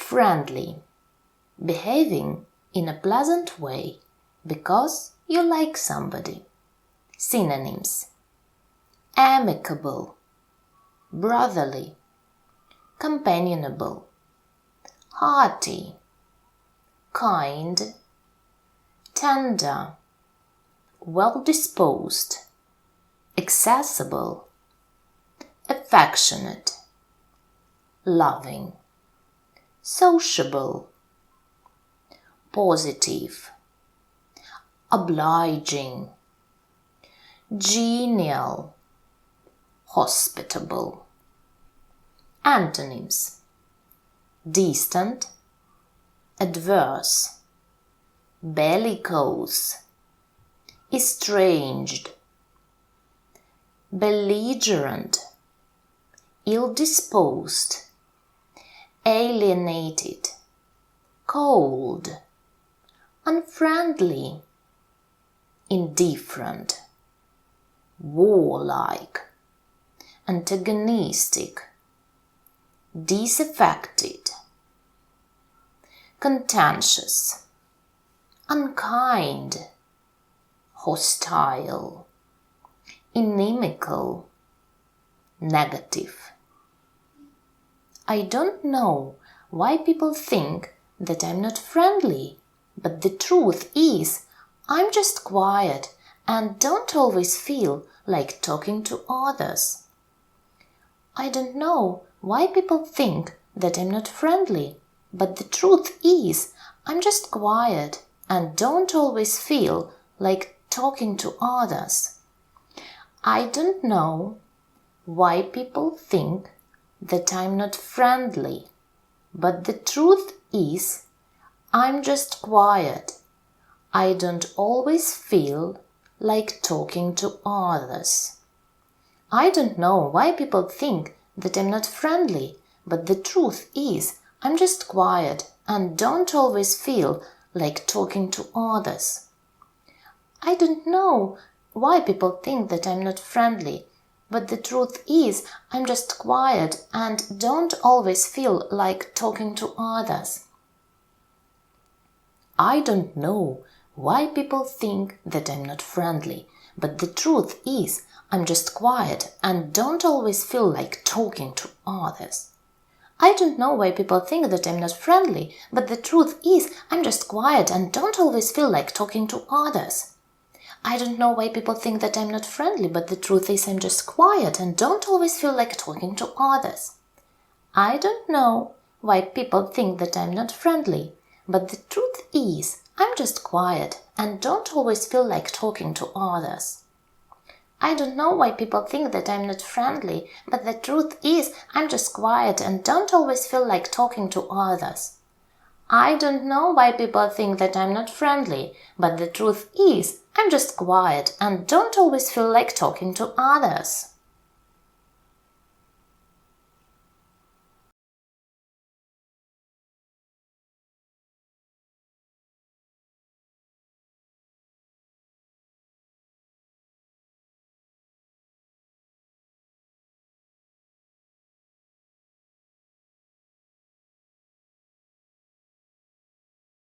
Friendly. Behaving in a pleasant way because you like somebody. Synonyms: amicable, brotherly, companionable, hearty, kind, tender, well-disposed, accessible, affectionate, loving, sociable, positive, obliging, genial, hospitable. Antonyms: distant, adverse, bellicose, estranged, belligerent, ill-disposed, alienated, cold, unfriendly, indifferent, warlike, antagonistic, disaffected, contentious, unkind, hostile, inimical, negative. I don't know why people think that I'm not friendly, but the truth is I'm just quiet and don't always feel like talking to others. I don't know why people think that I'm not friendly, but the truth is I'm just quiet and don't always feel like talking to others. I don't know why people think that I'm not friendly, but the truth is I'm just quiet. I don't always feel like talking to others. I don't know why people think that I'm not friendly, but the truth is I'm just quiet and don't always feel like talking to others. I don't know why people think that I'm not friendly, but the truth is I'm just quiet and don't always feel like talking to others. I don't know why people think that I'm not friendly, but the truth is I'm just quiet and don't always feel like talking to others. I don't know why people think that I'm not friendly, but the truth is I'm just quiet and don't always feel like talking to others. I don't know why people think that I'm not friendly, but the truth is I'm just quiet and don't always feel like talking to others. I don't know why people think that I'm not friendly, but the truth is I'm just quiet and don't always feel like talking to others. I don't know why people think that I'm not friendly, but the truth is I'm just quiet and don't always feel like talking to others. I don't know why people think that I'm not friendly, but the truth is I'm just quiet and don't always feel like talking to others.